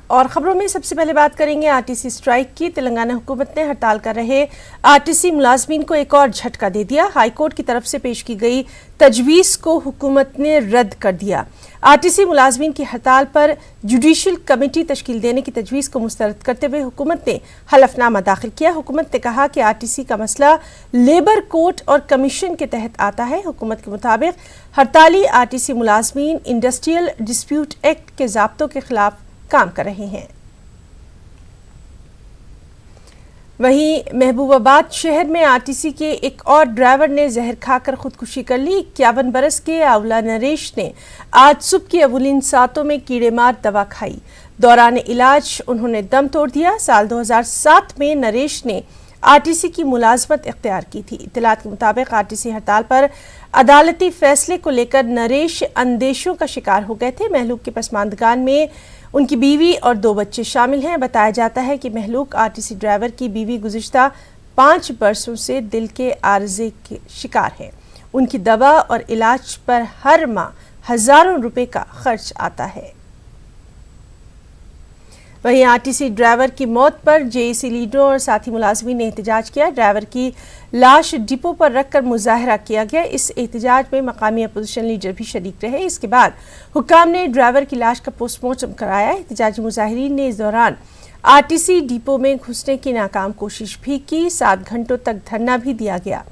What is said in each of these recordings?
और खबरों में सबसे पहले बात करेंगे आरटीसी स्ट्राइक की। तेलंगाना हुकूमत ने हड़ताल कर रहे आरटीसी मुलाजमीन को एक और झटका दे दिया। हाईकोर्ट की तरफ से पेश की गई तजवीज को हुकूमत ने रद्द कर दिया। आरटीसी मुलाजमीन की हड़ताल पर जुडिशियल कमेटी तश्कील देने की तजवीज को मुस्तरद करते हुए हुकूमत ने हलफनामा दाखिल किया। हुकूमत ने कहा कि आरटीसी का मसला लेबर कोर्ट और कमीशन के तहत आता है। हुकूमत के मुताबिक हड़ताली आरटीसी मुलाजमीन इंडस्ट्रियल डिस्प्यूट एक्ट के ज़ाब्तों के खिलाफ काम कर रहे हैं। वहीं महबूबाबाद शहर में आरटीसी के एक और ड्राइवर ने जहर खाकर खुदकुशी कर ली। 51 बरस के आउला नरेश ने आज सुबह की अवलिन सातों में कीड़ेमार दवा खाई। दौरान इलाज उन्होंने दम तोड़ दिया। साल 2007 में नरेश ने आरटीसी की मुलाजमत इख्तियार की थी। इत्तलात के मुताबिक आरटीसी हड़ताल पर अदालती फैसले को लेकर नरेश अंदेशों का शिकार हो गए थे। महलूक के पसमानदगान में उनकी बीवी और 2 बच्चे शामिल हैं। बताया जाता है कि महलूक आरटीसी ड्राइवर की बीवी गुज़िश्ता 5 बरसों से दिल के आर्जे के शिकार है। उनकी दवा और इलाज पर हर माह हजारों रुपए का खर्च आता है। वहीं आरटीसी ड्राइवर की मौत पर जेएसी लीडरों और साथी मुलाजमीन ने एहतजाज किया। ड्राइवर की लाश डिपो पर रखकर मुजाहरा किया गया। इस एहतजाज में मकामी अपोजिशन लीडर भी शरीक रहे। इसके बाद हुक्काम ने ड्राइवर की लाश का पोस्टमार्टम कराया। एहतजाजी मुजाहिरीन ने इस दौरान आरटीसी डिपो में घुसने की नाकाम कोशिश भी की। 7 घंटों तक धरना भी दिया गया।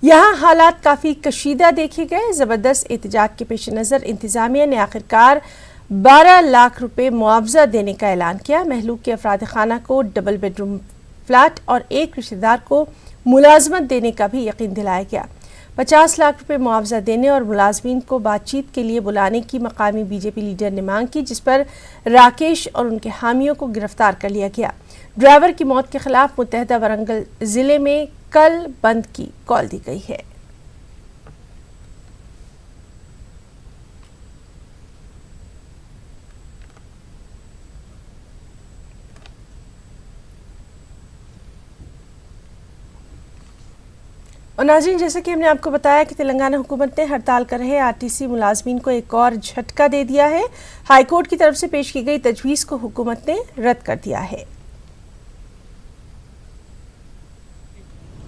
यहाँ हालात काफ़ी कशीदा देखे गए। ज़बरदस्त एहतजाज के पेश नज़र इंतज़ामिया ने आखिरकार 12 लाख रुपए मुआवजा देने का ऐलान किया। महलूक के अफराद खाना को डबल बेडरूम फ्लैट और एक रिश्तेदार को मुलाजमत देने का भी यकीन दिलाया गया। 50 लाख रुपए मुआवजा देने और मुलाजमीन को बातचीत के लिए बुलाने की मकामी बीजेपी लीडर ने मांग की, जिस पर राकेश और उनके हामियों को गिरफ्तार कर लिया गया। ड्राइवर की मौत के खिलाफ मुत्तहदा वरंगल जिले में कल बंद की कॉल दी गई है। और नाज़रीन, जैसे कि हमने आपको बताया कि तेलंगाना हुकूमत ने हड़ताल कर रहे आरटीसी मुलाजमीन को एक और झटका दे दिया है। हाईकोर्ट की तरफ से पेश की गई तजवीज़ को हुकूमत ने रद्द कर दिया है।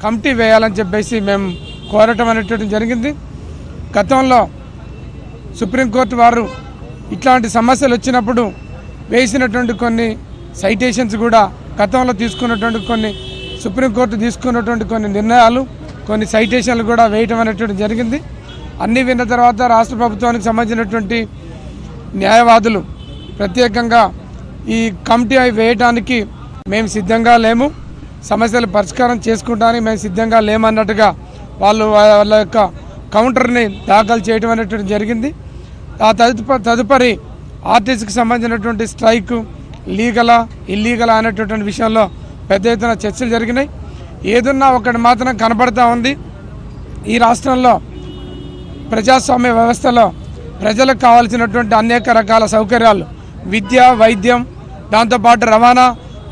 కమిటీ వేయాలని చెప్పేసి మేము కోరటం అనేటువంటి జరిగింది. గతంలో సుప్రీంకోర్టు వారు ఇట్లాంటి సమస్యలు వచ్చినప్పుడు వేసినటువంటి కొన్ని సైటేషన్స్ కూడా గతంలో తీసుకున్నటువంటి కొన్ని సుప్రీంకోర్టు తీసుకున్నటువంటి కొన్ని నిర్ణయాలు కొన్ని సైటేషన్లు కూడా వేయటం అనేటువంటి జరిగింది. అన్నీ విన్న తర్వాత రాష్ట్ర ప్రభుత్వానికి సంబంధించినటువంటి న్యాయవాదులు ప్రత్యేకంగా ఈ కమిటీ వేయడానికి మేము సిద్ధంగా లేము, సమస్యలు పరిష్కారం చేసుకుంటానికి మేము సిద్ధంగా లేమన్నట్టుగా వాళ్ళ యొక్క కౌంటర్ని దాఖలు చేయడం అనేటువంటి జరిగింది. ఆ తదుపరి ఆర్టీసీకి సంబంధించినటువంటి స్ట్రైక్ లీగలా ఇల్లీగలా అనేటటువంటి విషయంలో పెద్ద ఎత్తున చర్చలు జరిగినాయి. ఏదున్నా ఒకటి మాత్రం కనబడతా ఉంది, ఈ రాష్ట్రంలో ప్రజాస్వామ్య వ్యవస్థలో ప్రజలకు కావాల్సినటువంటి అనేక రకాల సౌకర్యాలు విద్య, వైద్యం, దాంతోపాటు రవాణా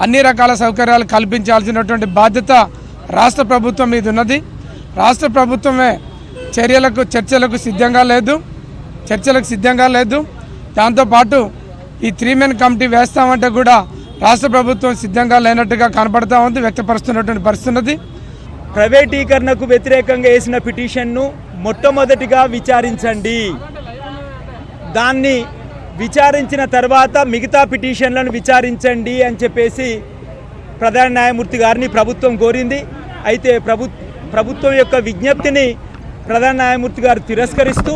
అన్ని రకాల సౌకర్యాలు కల్పించాల్సినటువంటి బాధ్యత రాష్ట్ర ప్రభుత్వం మీద ఉన్నది. రాష్ట్ర ప్రభుత్వమే చర్చలకు సిద్ధంగా లేదు. దాంతోపాటు ఈ 3 మెన్ కమిటీ వేస్తామంటే కూడా రాష్ట్ర ప్రభుత్వం సిద్ధంగా లేనట్టుగా కనబడతా ఉంది, వ్యక్తపరుస్తున్నటువంటి పరిస్థితి ఉన్నది. ప్రైవేటీకరణకు వ్యతిరేకంగా వేసిన పిటిషన్ను మొట్టమొదటిగా విచారించండి. దాన్ని విచారించిన తర్వాత మిగతా పిటిషన్లను విచారించండి అని చెప్పేసి ప్రధాన న్యాయమూర్తి గారిని ప్రభుత్వం కోరింది. అయితే ప్రభుత్వం యొక్క విజ్ఞప్తిని ప్రధాన న్యాయమూర్తి గారు తిరస్కరిస్తూ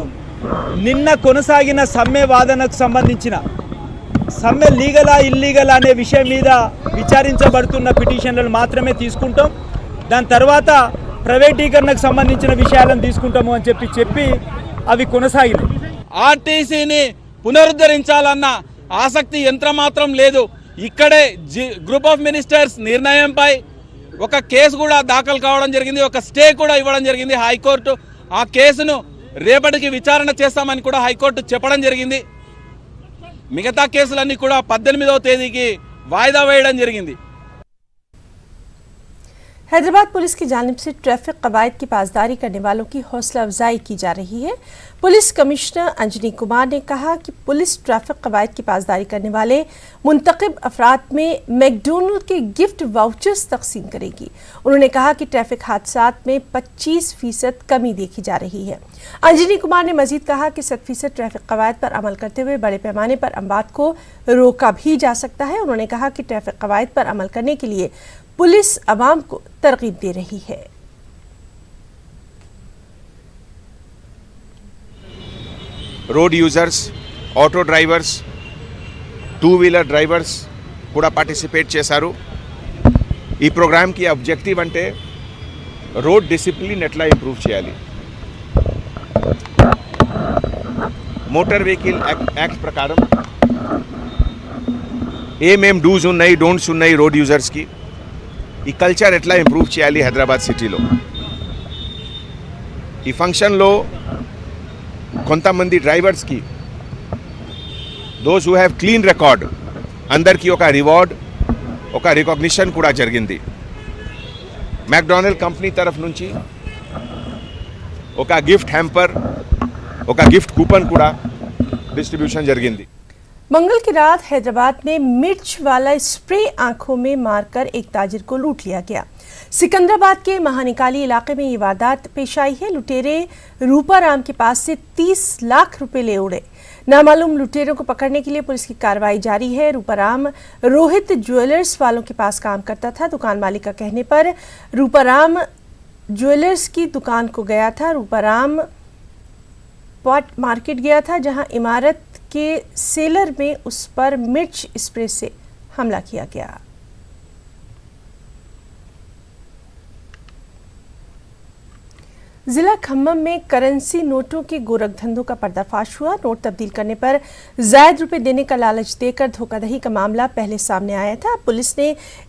నిన్న కొనసాగిన సమ్మె వాదనకు సంబంధించిన సమ్మె లీగలా ఇల్లీగలా అనే విషయం మీద విచారించబడుతున్న పిటిషన్లను మాత్రమే తీసుకుంటాం, దాని తర్వాత ప్రైవేటీకరణకు సంబంధించిన విషయాలను తీసుకుంటాము అని చెప్పి అవి కొనసాగినాయి. ఆర్టీసీని పునరుద్ధరించాలన్న ఆసక్తి ఎంతమాత్రం లేదు. ఇక్కడే గ్రూప్ ఆఫ్ మినిస్టర్స్ నిర్ణయంపై ఒక కేసు కూడా దాఖలు కావడం జరిగింది, ఒక స్టే కూడా ఇవ్వడం జరిగింది హైకోర్టు. ఆ కేసును రేపటికి విచారణ చేస్తామని కూడా హైకోర్టు చెప్పడం జరిగింది. మిగతా కేసులన్నీ కూడా 18వ తేదీకి వాయిదా వేయడం జరిగింది. हैदराबाद पुलिस की जानिब से ट्रैफिक कवायद की पासदारी करने वालों की हौसला अफजाई की जा रही है। पुलिस कमिश्नर अंजनी कुमार ने कहा कि पुलिस ट्रैफिक कवायद की पासदारी करने वाले मुंतखब अफराद में मैकडोनल्ड के गिफ्ट वाउचर्स तकसीम करेगी। उन्होंने कहा कि ट्रैफिक हादसात में 25% कमी देखी जा रही है। अंजनी कुमार ने मजीद कहा कि 100% ट्रैफिक कवायद पर अमल करते हुए बड़े पैमाने पर अमवात को रोका भी जा सकता है। उन्होंने कहा कि ट्रैफिक कवायद पर अमल करने के लिए पुलिस अवाम को तरगीब दे रही है। Road users, auto drivers, two wheeler drivers కూడా పార్టిసిపేట్ చేశారు. ఈ ప్రోగ్రామ్కి ఆబ్జెక్టివ్ అంటే రోడ్ డిసిప్లిన్ ఎట్లా ఇంప్రూవ్ చేయాలి. మోటార్ వెహికల్ యాక్ట్ ప్రకారం ఏమేం డూస్ ఉన్నాయి, డోంట్స్ ఉన్నాయి రోడ్ యూజర్స్కి. ఈ కల్చర్ ఎట్లా ఇంప్రూవ్ చేయాలి హైదరాబాద్ సిటీలో. ఈ ఫంక్షన్లో కొంతమంది డ్రైవర్స్కి those who have clean record అందరికీ ఒక రివార్డ్, ఒక రికగ్నిషన్ కూడా జరిగింది. मैकडॉनल्ड कंपनी तरफ నుంచి ఒక గిఫ్ట్ హ్యాంపర్, ఒక గిఫ్ట్ కూపన్ కూడా డిస్ట్రిబ్యూషన్ జరిగింది. मंगल की रात हैदराबाद में मिर्च वाला स्प्रे आंखों में मारकर एक ताजिर को लूट लिया गया। सिकंदराबाद के महानिकाली इलाके में ये वारदात पेश आई है। लुटेरे रूपाराम के पास से 30 लाख रुपए ले उड़े। नामालूम लुटेरों को पकड़ने के लिए पुलिस की कार्रवाई जारी है। रूपाराम रोहित ज्वेलर्स वालों के पास काम करता था। दुकान मालिक का कहने पर रूपाराम ज्वेलर्स की दुकान को गया था। रूपाराम पॉट मार्केट गया था, जहां इमारत के सेलर में उस पर मिर्च स्प्रे से हमला किया गया। जिला खम्मम में करेंसी नोटों के गोरखधंधों का पर्दाफाश हुआ। नोट तब्दील करने पर जायद रुपए देने का लालच देकर धोखाधड़ी का मामला पहले सामने आया था। पुलिस ने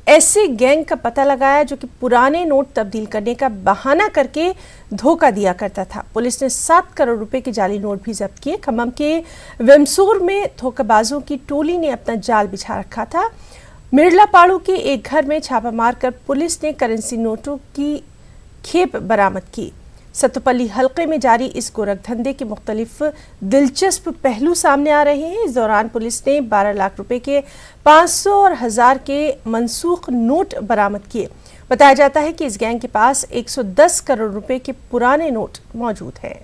ऐसे गैंग का पता लगाया जो कि पुराने नोट तब्दील करने का बहाना करके धोखा दिया करता था। पुलिस ने 7 करोड़ रुपए के जाली नोट भी जब्त किए। खम्मम के वेमसूर में धोखेबाजों की टोली ने अपना जाल बिछा रखा था। मिर्लापाड़ू के एक घर में छापा मारकर पुलिस ने करेंसी नोटों की खेप बरामद की। सतुपल्ली हलके में जारी इस गोरखधंधे के मुख्तलिफ दिलचस्प पहलू सामने आ रहे हैं। इस दौरान पुलिस ने 12 लाख रुपए के 500 और 1000 के मनसूख नोट बरामद किए। बताया जाता है कि इस गैंग के पास 110 करोड़ रुपए के पुराने नोट मौजूद हैं।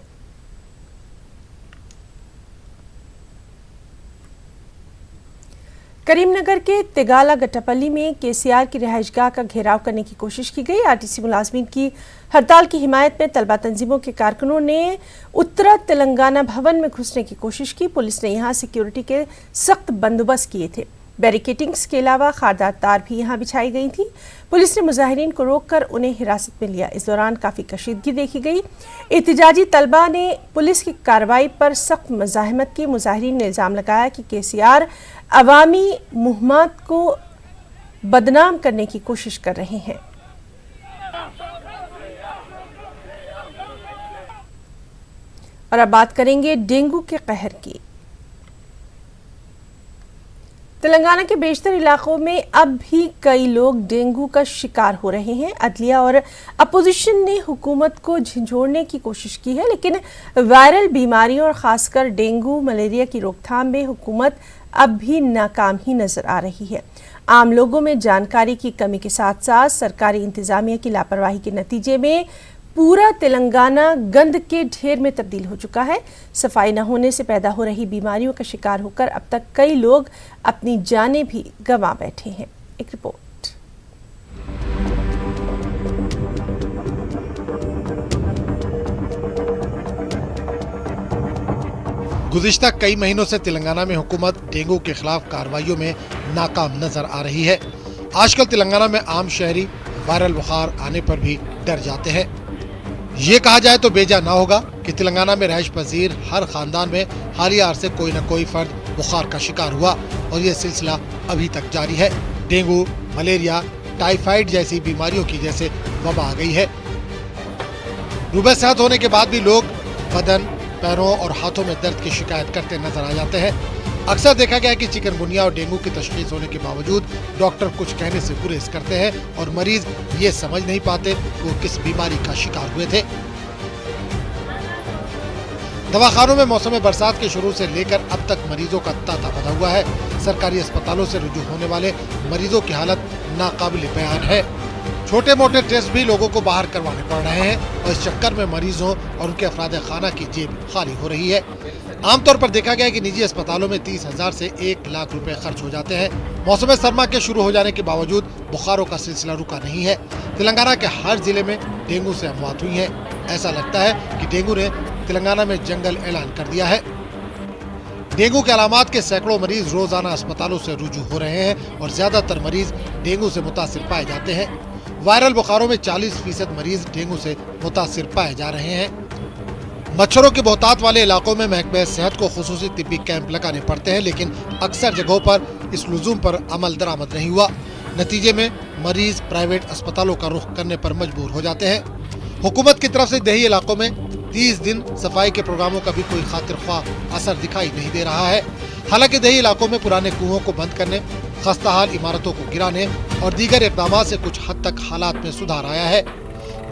करीमनगर के तिगाला गट्टापल्ली में केसीआर की रिहाइशगाह का घेराव करने की कोशिश की गई। आरटीसी मुलाजमीन की हड़ताल की हिमायत में तलबा तंजीमों के कारकुनों ने उत्तरा तेलंगाना भवन में घुसने की कोशिश की। पुलिस ने यहां सिक्योरिटी के सख्त बंदोबस्त किए थे। बैरिकेटिंग्स के अलावा खारदार तार भी यहां बिछाई गई थी। पुलिस ने मुजाहिरीन को रोककर उन्हें हिरासत में लिया। इस दौरान काफी कशीदगी देखी गई। एहतजाजी तलबा ने पुलिस की कार्रवाई पर सख्त मज़ाहमत की। मुजाहिरीन ने इल्जाम लगाया कि केसीआर अवामी मुहम्मत को बदनाम करने की कोशिश कर रहे हैं। और अब बात करेंगे डेंगू के कहर की। तेलंगाना के बेशतर इलाकों में अब भी कई लोग डेंगू का शिकार हो रहे हैं। अदलिया और अपोजिशन ने हुकूमत को झंझोड़ने की कोशिश की है, लेकिन वायरल बीमारियों और खासकर डेंगू मलेरिया की रोकथाम में हुकूमत अब भी नाकाम ही नजर आ रही है। आम लोगों में जानकारी की कमी के साथ साथ सरकारी इंतजामिया की लापरवाही के नतीजे में पूरा तेलंगाना गंद के ढेर में तब्दील हो चुका है। सफाई न होने से पैदा हो रही बीमारियों का शिकार होकर अब तक कई लोग अपनी जानें भी गंवा बैठे हैं। एक रिपोर्ट। गुज़िश्ता कई महीनों से तेलंगाना में हुकूमत डेंगू के खिलाफ कार्रवाइयों में नाकाम नजर आ रही है। आजकल तेलंगाना में आम शहरी वायरल बुखार आने पर भी डर जाते हैं। ये कहा जाए तो बेजा ना होगा कि तेलंगाना में रहायश पजीर हर खानदान में हालिया अरसे कोई न कोई फर्द बुखार का शिकार हुआ और ये सिलसिला अभी तक जारी है। डेंगू, मलेरिया, टाइफाइड जैसी बीमारियों की जैसे वबा आ गई है। रुबे सेहत होने के बाद भी लोग बदन, पैरों और हाथों में दर्द की शिकायत करते नजर आ जाते हैं। अक्सर देखा गया है कि चिकनगुनिया और डेंगू की तशखीस होने के बावजूद डॉक्टर कुछ कहने से गुरेज करते हैं और मरीज ये समझ नहीं पाते कि वो किस बीमारी का शिकार हुए थे। दवाखानों में मौसम बरसात के शुरू से लेकर अब तक मरीजों का तांता बंधा हुआ है। सरकारी अस्पतालों से रुजू होने वाले मरीजों की हालत नाकाबिल बयान है। छोटे मोटे टेस्ट भी लोगों को बाहर करवाने पड़ रहे हैं और इस चक्कर में मरीजों और उनके अफराद खाना की जेब खाली हो रही है। आमतौर पर देखा गया है कि निजी अस्पतालों में 30,000 से 1 लाख रुपए खर्च हो जाते हैं। मौसम सरमा के शुरू हो जाने के बावजूद बुखारों का सिलसिला रुका नहीं है। तेलंगाना के हर जिले में डेंगू से अमवात हुई है। ऐसा लगता है कि डेंगू ने तेलंगाना में जंगल ऐलान कर दिया है। डेंगू के अलामात के सैकड़ों मरीज रोजाना अस्पतालों से रुजू हो रहे हैं और ज्यादातर मरीज डेंगू से मुतासिर पाए जाते हैं। वायरल बुखारों में 40% मरीज डेंगू से मुतासिर पाए जा रहे हैं। मच्छरों के बहुतात वाले इलाकों में महकमे सेहत को खुसूसी तिब्बी कैंप लगाने पड़ते हैं, लेकिन अक्सर जगहों पर इस लुज़ूम पर अमल दरामद नहीं हुआ। नतीजे में मरीज प्राइवेट अस्पतालों का रुख करने पर मजबूर हो जाते हैं। हुकूमत की तरफ से देही इलाकों में 30 दिन सफाई के प्रोग्रामों का भी कोई खातिर ख्वाह असर दिखाई नहीं दे रहा है। हालांकि देही इलाकों में पुराने कुओं को बंद करने, खस्ताहाल इमारतों को गिराने और दीगर इकदाम से कुछ हद तक हालात में सुधार आया है।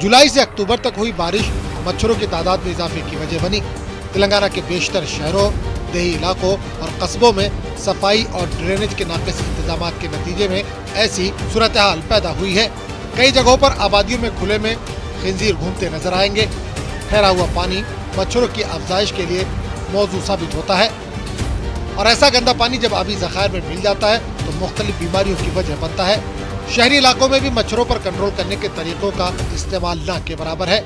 जुलाई से अक्टूबर तक हुई बारिश मच्छरों की तादाद में इजाफे की वजह बनी। तेलंगाना के बेशतर शहरों, देही इलाकों और कस्बों में सफाई और ड्रेनेज के नाक़िस इंतजाम के नतीजे में ऐसी सूरत हाल पैदा हुई है। कई जगहों पर आबादियों में खुले में खिंजीर घूमते नजर आएंगे। ठहरा हुआ पानी मच्छरों की अफजाइश के लिए मौजू साबित होता है और ऐसा गंदा पानी जब आबी ज़खायर में मिल जाता है तो मुख्तलिफ बीमारियों की वजह बनता है। शहरी इलाकों में भी मच्छरों पर कंट्रोल करने के तरीकों का इस्तेमाल न के बराबर है।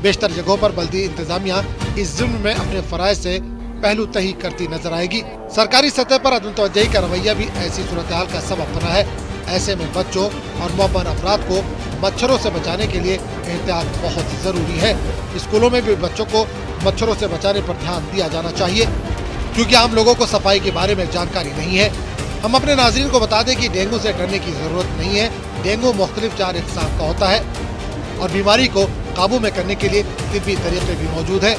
बेशतर जगहों पर बल्दी इंतजामिया इस जुर्म में अपने फराइज से पहलू तही करती नजर आएगी। सरकारी सतह पर अदम तवज्जुही का रवैया भी ऐसी सूरत हाल का सबब बना है। ऐसे में बच्चों और मुअम्मर अफराद को मच्छरों से बचाने के लिए एहतियात बहुत जरूरी है। स्कूलों में भी बच्चों को मच्छरों से बचाने पर ध्यान दिया जाना चाहिए, क्योंकि आम लोगों को सफाई के बारे में जानकारी नहीं है। हम अपने नाज़रीन को बता दें कि डेंगू से डरने की जरूरत नहीं है। डेंगू मुख्तलिफ 4 अक़साम का होता है और बीमारी को काबू में करने के लिए तिब्बी तरीके भी मौजूद है।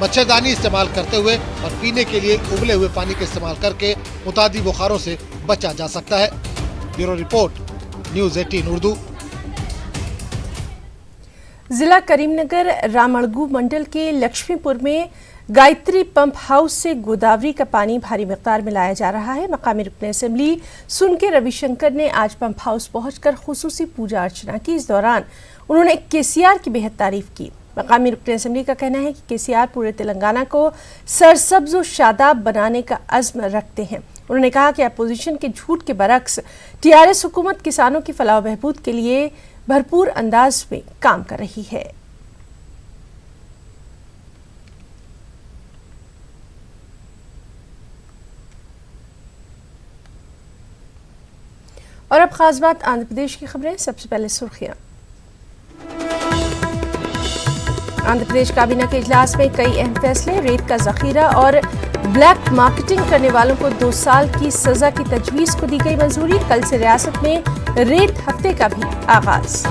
मच्छरदानी इस्तेमाल करते हुए और पीने के लिए उबले हुए पानी का इस्तेमाल करके मुतादी बुखारों से बचा जा सकता है। Bureau report, news 18 Urdu. जिला करीमनगर रामड़गू मंडल के लक्ष्मीपुर में गायत्री पंप हाउस से गोदावरी का पानी भारी मिकदार में लाया जा रहा है। मकामी रुकन असेंबली सुनके रविशंकर ने आज पंप हाउस पहुंचकर खुसूसी पूजा अर्चना की। इस दौरान उन्होंने केसीआर की बेहद तारीफ की। मकामी रुकन असेंबली का कहना है कि केसीआर पूरे तेलंगाना को सरसब्ज व शादाब बनाने का अज़्म रखते हैं। उन्होंने कहा कि अपोजिशन के झूठ के बरक्स टीआरएस हुकूमत किसानों की फलाह बहबूद के लिए भरपूर अंदाज में काम कर रही है। और अब खास बात आंध्र प्रदेश की खबरें। सबसे पहले सुर्खियां। आंध्र प्रदेश काबीना के इजलास में कई अहम फैसले। रेत का जखीरा और ब्लैक मार्केटिंग करने वालों को 2 साल की सजा की तजवीज़ को दी गई मंजूरी। कल से रियासत में रेत हफ्ते का भी आगाज।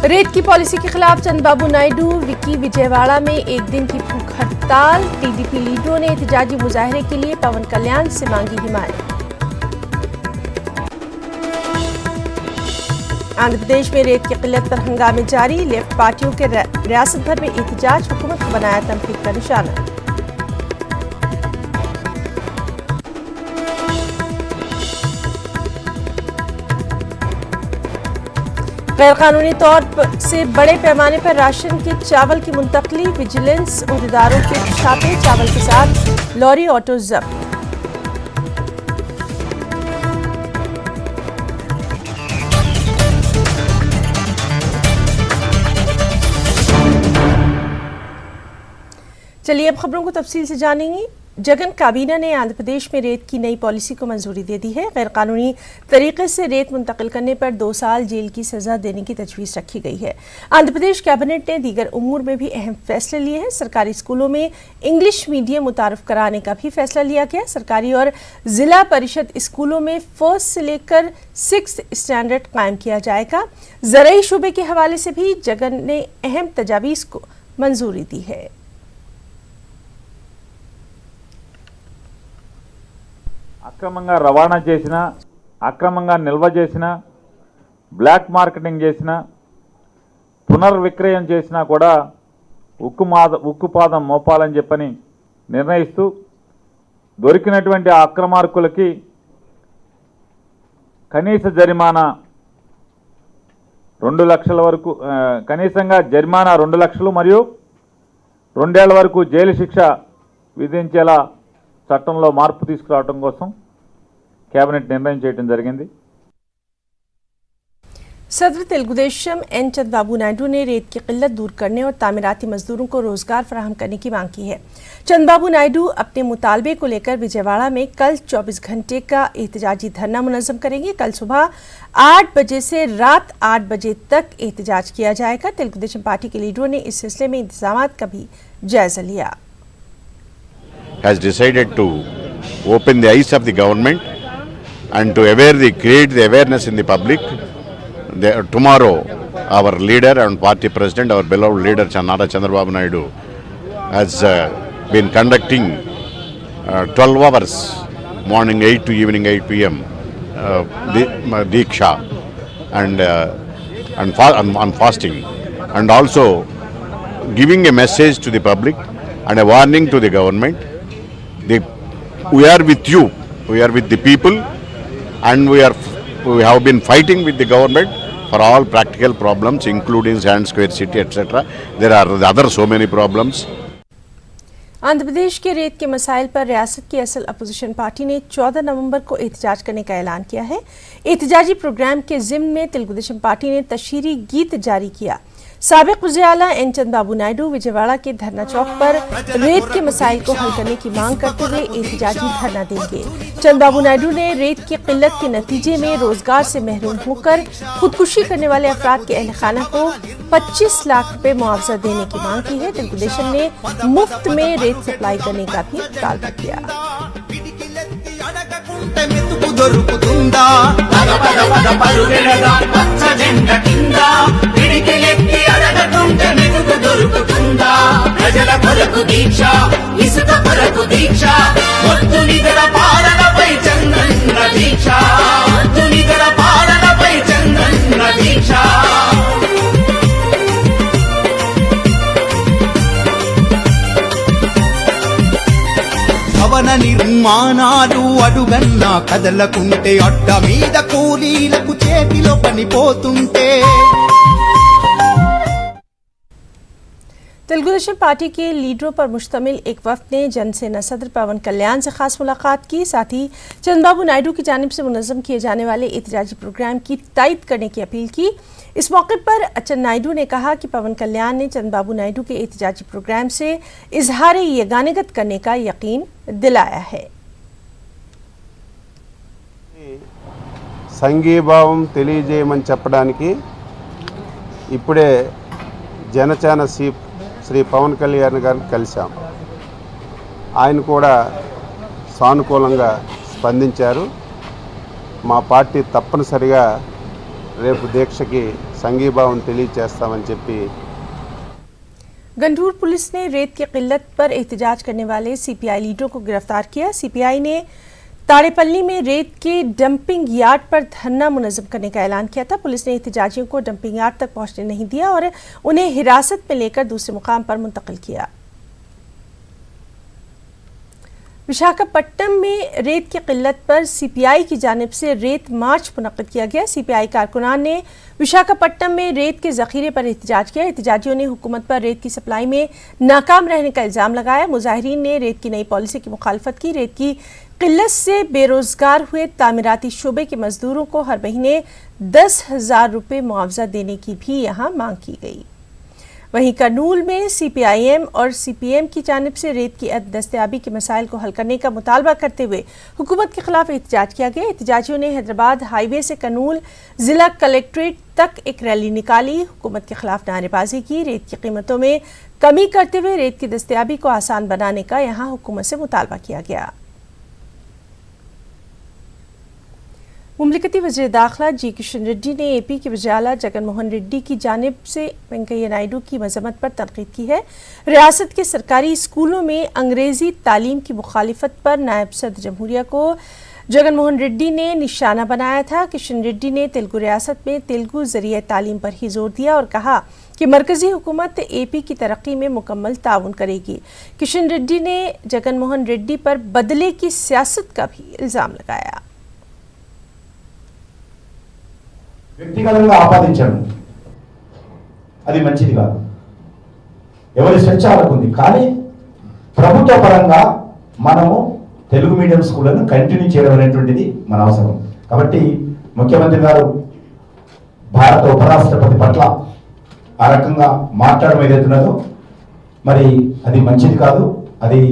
रेत की पॉलिसी के खिलाफ चंद्रबाबू नायडू विकी विजयवाड़ा में 1 दिन की भूख हड़ताल। टीडीपी लीडरों ने एहतजाजी मुजाहरे के लिए पवन कल्याण से मांगी हिमायत। आंध्र प्रदेश में रेत की किल्लत पर हंगामे जारी। लेफ्ट पार्टियों के रियासत भर में एहतजाज, हुकूमत को बनाया तनकीद का निशाना। गैरकानूनी तौर से बड़े पैमाने पर राशन के चावल की मुंतकली। विजिलेंस उहदेदारों के छापे। चावल के साथ लॉरी ऑटो जब्त। चलिए अब खबरों को तफसील से जानेंगे। जगन काबीना ने आंध्र प्रदेश में रेत की नई पॉलिसी को मंजूरी दे दी है। गैरकानूनी तरीके से रेत मुंतकिल करने पर 2 साल जेल की सजा देने की तजवीज़ रखी गई है। आंध्र प्रदेश कैबिनेट ने दीगर उमूर में भी अहम फैसले लिए हैं। सरकारी स्कूलों में इंग्लिश मीडियम मुतारफ कराने का भी फैसला लिया गया। सरकारी और जिला परिषद स्कूलों में 1st से लेकर 6th स्टैंडर्ड कायम किया जाएगा। ज़राई शूबे के हवाले से भी जगन ने अहम तजावीज़ को मंजूरी दी है। అక్రమంగా రవాణా చేసిన, అక్రమంగా నిల్వ చేసిన, బ్లాక్ మార్కెటింగ్ చేసిన, పునః పునర్విక్రయం చేసినా కూడా ఉక్కుపాదం మోపాలని చెప్పని నిర్ణయిస్తూ దొరికినటువంటి ఆ అక్రమార్కులకి కనీస జరిమానా 2 లక్షల వరకు, కనీసంగా జరిమానా 2 లక్షలు మరియు 2 ఏళ్ల వరకు జైలు శిక్ష విధించేలా చట్టంలో మార్పు తీసుకురావడం కోసం కేబినెట్ నిర్ణయం చేయడం జరిగింది. सदर तेलुगुदेशम एन चंद्रबाबू नायडू ने रेत की किल्लत दूर करने और तामीराती मजदूरों को रोजगार फराहम करने की मांग की है। चंद्रबाबू नायडू अपने मुतालबे को लेकर विजयवाड़ा में कल 24 घंटे का एहतजाजी धरना मुनज़्ज़म करेंगे। कल सुबह 8 बजे से रात 8 बजे तक एहतजाज किया जाएगा। तेलुगुदेशम पार्टी के लीडरों ने इस सिलसिले में इंतजामात का भी जायजा लिया। Has decided to open the eyes of the government and to create the awareness in the public. Tomorrow, our leader and party president, our beloved leader Nara Chandrababu Naidu, has been conducting 12 hours, morning 8 to evening 8 p.m. Diksha and fasting, and also giving a message to the public and a warning to the government. We are with you, we are with the people, and we have been fighting with the government for all practical problems, including Sand Square City, etc. There are other so many problems. Andhra Pradesh के रेत के मसाइल पर रियासत की असल opposition party ने 14 नवंबर को एहतजाज करने का ऐलान किया है। एहतजाजी प्रोग्राम के ज़िम्न में तेलुगुदेशम पार्टी ने तशहीरी गीत जारी किया। साबिक वज़ीर-ए-आला एन चंद्रबाबू नायडू विजयवाड़ा के धरना चौक पर रेत के मसाइल को हल करने की मांग करते हुए एहतजाजी धरना देंगे। चंद्रबाबू नायडू ने रेत की किल्लत के नतीजे में रोजगार से महरूम होकर खुदकुशी करने वाले अफराद के अहल खाना को 25 लाख रुपए मुआवजा देने की मांग की है। तेलुगुदेशम ने मुफ्त में रेत सप्लाई करने का भी मुतालबा किया। ప్రజల కొరకు దీక్ష, ఇసుక కొరకు దీక్ష, మొత్తు నిధుల పాలనపై చంద్రన్న దీక్ష, మొత్తు నిధుల పాలనపై చంద్రన్న దీక్ష. భవన నిర్మాణాలు అడుగన్నా కదలకుంటే, అడ్డ మీద కూలీలకు చేతిలో పనిపోతుంటే. तेलुगुदेशम पार्टी के लीडरों पर मुश्तमिल एक वफ्द ने जनसेना सदर पवन कल्याण से खास मुलाकात की। साथ ही चंद्रबाबू नायडू की जानिब से मुनज़्ज़म किए जाने वाले एहतजाजी प्रोग्राम की तायद करने की अपील की। इस मौके पर नायडू ने कहा कि पवन कल्याण ने चंद्रबाबू नायडू के एहतजाजी प्रोग्राम से इजहार यगानगत करने का यकीन दिलाया है। సంఘీభావం తెలియజేయమని చెప్పడానికి ఇప్పుడే జనసేన శ్రీ పవన్ కళ్యాణ్ గారిని కలిశాం. ఆయన కూడా సానుకూలంగా స్పందించారు. మా పార్టీ తప్పనిసరిగా రేపు దీక్షకి సంఘీభావం తెలియజేస్తామని చెప్పి. गंडूर पुलिस ने रेत की किल्लत पर एहतजाज करने वाले सीपीआई लीडरों को गिरफ्तार किया। सीपीआई ने ताड़ेपल्ली में रेत के डंपिंग यार्ड पर धरना मुनज़्ज़म करने का ऐलान किया था। पुलिस ने एहतजाजियों को डंपिंग यार्ड तक पहुंचने नहीं दिया और उन्हें हिरासत में लेकर दूसरे मुकाम पर मुंतकिल किया। विशाखापट्टनम में रेत की किल्लत पर सीपीआई की जानिब से रेत मार्च मुनक्किद किया गया। सीपीआई कारकुनान ने विशाखापट्टनम में रेत के ज़ख़ीरे पर एहतजाज किया। एहतजाजियों ने हुकूमत पर रेत की सप्लाई में नाकाम रहने का इल्ज़ाम लगाया। मुजाहिरीन ने रेत की नई पॉलिसी की मुखालफत की। रेत की किल्लत से बेरोजगार हुए तामीराती शोबे के मजदूरों को हर महीने 10,000 रुपये मुआवजा देने की भी यहाँ मांग की गई। वहीं करनूल में सीपीआईएम और सीपीएम की जानिब से रेत की दस्तयाबी के मसाइल को हल करने का मुतालबा करते हुए हुकूमत के खिलाफ एहतजाज किया गया। एहतजाजियों ने हैदराबाद हाईवे से करनूल जिला कलेक्ट्रेट तक एक रैली निकाली, हुकूमत के खिलाफ नारेबाजी की। रेत की कीमतों में कमी करते हुए रेत की दस्तयाबी को आसान बनाने का यहाँ हुकूमत से मुतालबा किया गया। मुमलिकती वज़ीर दाखिला जी किशन रेड्डी ने एपी के वज़ीर-ए-आला जगन मोहन रेड्डी की जानिब से वेंकैया नायडू की मज़म्मत पर तनकीद की है। रियासत के सरकारी स्कूलों में अंग्रेज़ी तालीम की मुखालिफत पर नायब सदर जमहूरिया को जगन मोहन रेड्डी ने निशाना बनाया था। किशन रेड्डी ने तेलुगु रियासत में तेलुगु ज़रिए तालीम पर ही जोर दिया और कहा कि मरकजी हुकूमत एपी की तरक्की में मुकम्मल ताउन करेगी। किशन रेड्डी ने जगन मोहन रेड्डी पर बदले की सियासत का भी इल्जाम लगाया। వ్యక్తిగతంగా ఆపాదించడం అది మంచిది కాదు, ఎవరి స్వేచ్ఛ వాళ్ళకుంది. కానీ ప్రభుత్వ పరంగా మనము తెలుగు మీడియం స్కూళ్ళను కంటిన్యూ చేయడం అనేటువంటిది మన అవసరం. కాబట్టి ముఖ్యమంత్రి గారు భారత ఉపరాష్ట్రపతి పట్ల ఆ రకంగా మాట్లాడడం ఏదైతున్నదో మరి అది మంచిది కాదు. అది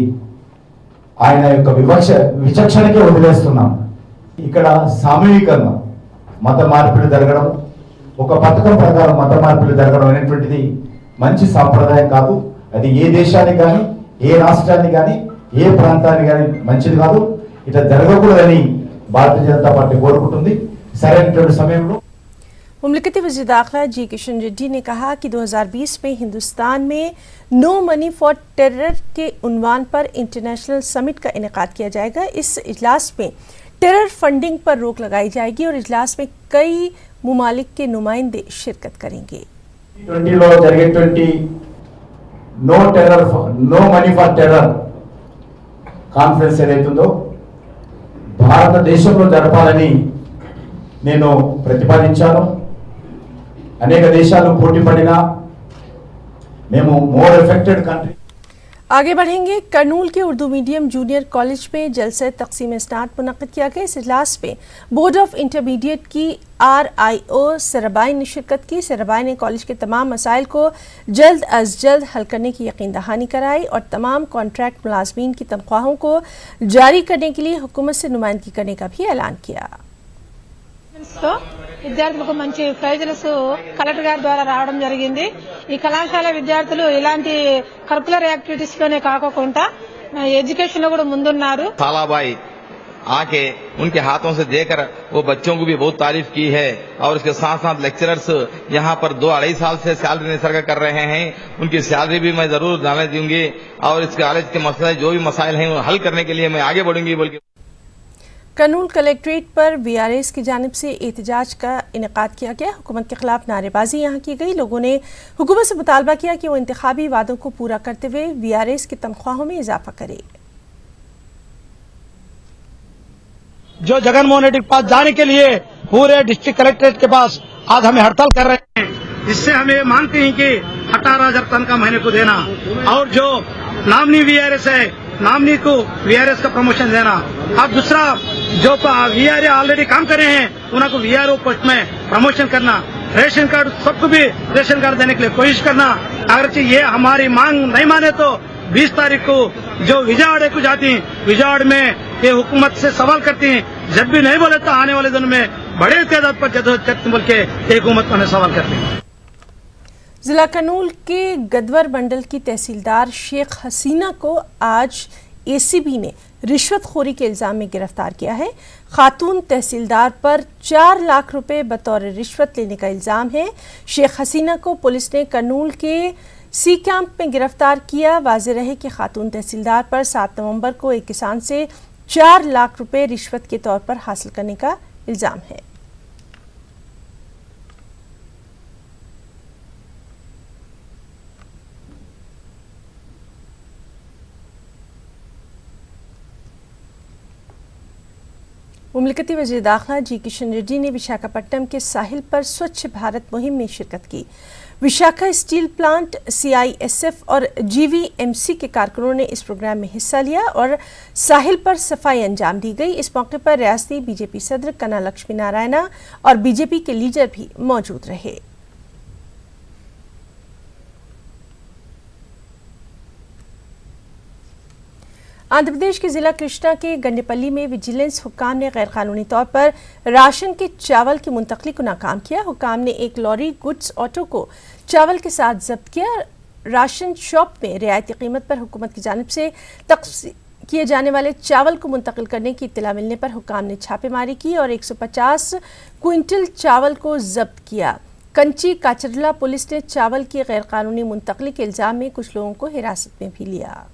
ఆయన యొక్క విచక్షణకే వదిలేస్తున్నాం. ఇక్కడ సామూహికంగా మత మార్పిడి జరగడం, ఒక పథకం ప్రకారం మత మార్పిడి జరగడం అనేటువంటిది మంచి సాంప్రదాయం కాదు. అది ఏ దేశానికి కానీ, ఏ రాష్ట్రానికి కానీ, ఏ ప్రాంతానికి కానీ మంచిది కాదు. ఇట్లా జరగకూడదని భారతీయ జనతా పార్టీ కోరుకుంటుంది. సరైనటువంటి సమయంలో मुमलिकती वज़ीर दाखिला जी किशन रेड्डी ने कहा कि 2020 में हिंदुस्तान में नो मनी फॉर टेरर के उन्वान पर इंटरनेशनल समिट का इनेकाद किया जाएगा। इस इजलास में टेरर फंडिंग पर रोक लगाई जाएगी और इजलास में कई मुमालिक के नुमाइंदे शिरकत करेंगे। 2020 లో జరిగేటువంటి no money for terror conference ఏదైతుందో భారతదేశంలో జరపాలని నేను ప్రతిపాదించాను. అనేక దేశాలు పోటీ పడినా మేము మోర్ ఎఫెక్టెడ్ కంట్రీ। आगे बढ़ेंगे। करनूल के उर्दू मीडियम जूनियर कॉलेज में जलसे तकसीम स्नात मुनक़्क़िद किया गया। इस इजलास में बोर्ड ऑफ इंटरमीडिएट की RIO सरबाई ने शिरकत की। सरबाई ने कॉलेज के तमाम मसाइल को जल्द अज जल्द हल करने की यकीन दहानी कराई और तमाम कॉन्ट्रैक्ट मुलाजमीन की तनख्वाहों को जारी करने के लिए हुकूमत से नुमाइंदगी करने का भी ऐलान किया। విద్యార్థులకు మంచి ప్రైజెస్ కలెక్టర్ గారి ద్వారా రావడం జరిగింది। ఈ కళాశాల విద్యార్థులు ఇలాంటి కరికులర్ యాక్టివిటీస్ లోనే కాకుండా ఎడ్యుకేషన్ లో కూడా ముందున్నారు। सालाबाई आके उनके हाथों से देकर वो बच्चों को भी बहुत तारीफ की है और उसके साथ साथ लेक्चरर्स यहाँ पर 2-2.5 साल से सैलरी निसर्ग कर रहे हैं। उनकी सैलरी भी मैं जरूर डालने दूंगी और इस कॉलेज के मसले जो भी मसाइल हैं हल करने के लिए मैं आगे बढ़ूंगी बोल के। करनूल कलेक्ट्रेट पर VRS की जानिब से एहतजाज का इनेकाद किया गया। हुकूमत के खिलाफ नारेबाजी यहाँ की गई। लोगों ने हुकूमत से मुतालबा किया कि वो इंतखाबी वादों को पूरा करते हुए VRS की तनख्वाहों में इजाफा करे। जो जगनमोहन रेड्डी के पास जाने के लिए पूरे डिस्ट्रिक्ट कलेक्ट्रेट के पास आज हमें हड़ताल कर रहे हैं। इससे हम ये मांगते हैं कि 18,000 तनख्वाह महीने को देना और जो नामनी VRS है नामनी को VRS का प्रमोशन देना और दूसरा जो VRA ऑलरेडी काम कर रहे हैं उनको VRO पोस्ट में प्रमोशन करना, रेशन कार्ड सबको भी रेशन कार्ड देने के लिए कोशिश करना। अगर ये हमारी मांग नहीं माने तो 20 तारीख को जो विजयवाड़े को जाती हैं, विजयवाड़ा में ये हुकूमत से सवाल करती हैं। जब भी नहीं बोले तो आने वाले दिनों में बड़े तादाद पर जदोजहद करते बोल के हुकूमत को सवाल करते हैं। जिला करनूल के गदवर मंडल की तहसीलदार शेख हसीना को आज ACB ने रिश्वतखोरी के इल्जाम में गिरफ्तार किया है। खातून तहसीलदार पर 4 लाख रुपए बतौर रिश्वत लेने का इल्जाम है। शेख हसीना को पुलिस ने करनूल के C कैंप में गिरफ्तार किया। वाज़ेह रहे कि खातून तहसीलदार पर 7 नवंबर को एक किसान से 4 लाख रुपए रिश्वत के तौर पर हासिल करने का इल्जाम है। मुमलिकती वज़ीर दाखिला जी किशन रेड्डी ने विशाखापट्टनम के साहिल पर स्वच्छ भारत मुहिम में शिरकत की। विशाखा स्टील प्लांट, CISF और GVMC के कारकुनों ने इस प्रोग्राम में हिस्सा लिया और साहिल पर सफाई अंजाम दी गई। इस मौके पर रियासती BJP सदर कन्ना लक्ष्मी नारायणा और BJP के लीडर भी मौजूद रहे। आंध्र प्रदेश के जिला कृष्णा के गंडेपल्ली में विजिलेंस हुक्काम ने गैरकानूनी तौर पर राशन के चावल की मुंतकली को नाकाम किया। हुक्काम ने एक लॉरी गुड्स ऑटो को चावल के साथ जब्त किया। राशन शॉप में रियायती कीमत पर हुकूमत की जानिब से किए जाने वाले चावल को मुंतकिल करने की इत्तला मिलने पर हुक्काम ने छापेमारी की और 150 क्विंटल चावल को जब्त किया। कंची काचरला पुलिस ने चावल की गैरकानूनी मुंतकली के इल्जाम में कुछ लोगों को हिरासत में भी लिया।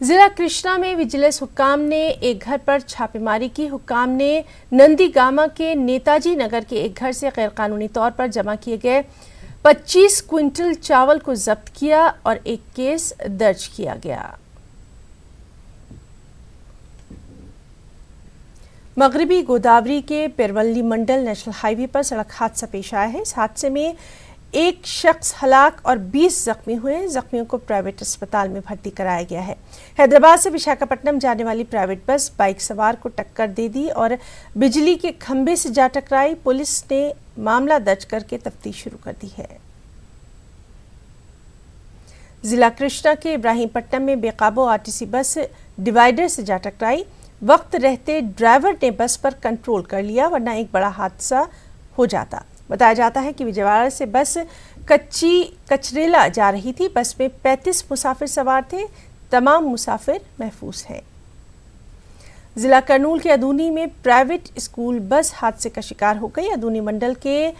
जिला कृष्णा में विजिलेंस हुक्काम ने एक घर पर छापेमारी की। हुक्काम ने नंदीगामा के नेताजी नगर के एक घर से गैरकानूनी तौर पर जमा किए गए 25 क्विंटल चावल को जब्त किया और एक केस दर्ज किया गया। मगरबी गोदावरी के पेरवल्ली मंडल नेशनल हाईवे पर सड़क हादसा पेश आया है। इस हादसे में एक शख्स हलाक और 20 जख्मी हुए। जख्मियों को प्राइवेट अस्पताल में भर्ती कराया गया है। हैदराबाद से विशाखापट्टनम जाने वाली प्राइवेट बस बाइक सवार को टक्कर दे दी और बिजली के खंभे से जा टकराई। पुलिस ने मामला दर्ज करके तफ्तीश शुरू कर दी है। जिला कृष्णा के इब्राहिमपट्टनम में बेकाबू आरटीसी बस डिवाइडर से जा टकराई। वक्त रहते ड्राइवर ने बस पर कंट्रोल कर लिया, वरना एक बड़ा हादसा हो जाता। बताया जाता है कि विजयवाड़ा से बस कचरेला जा रही थी। बस में 35 मुसाफिर सवार थे। तमाम मुसाफिर महफूज हैं। जिला करनूल के अदूनी में प्राइवेट स्कूल बस हादसे का शिकार हो गई। अदूनी मंडल के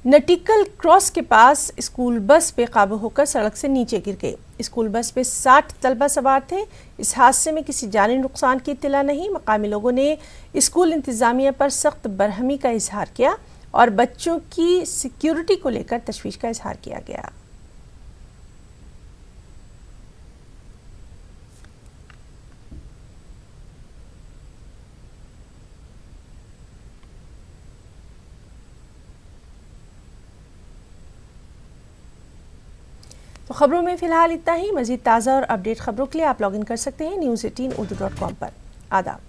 नटिकल क्रॉस के पास स्कूल बस बेकाबू होकर सड़क से नीचे गिर गई। स्कूल बस में 60 तलबा सवार थे। इस हादसे में किसी जानी नुकसान की इत्तला नहीं। मकामी लोगों ने स्कूल इंतजामिया पर सख्त बरहमी का इजहार किया और बच्चों की सिक्योरिटी को लेकर तशवीश का इजहार किया गया। तो खबरों में फिलहाल इतना ही। मजीद ताज़ा और अपडेट खबरों के लिए आप लॉगिन कर सकते हैं news18urdu.com पर। आदाब।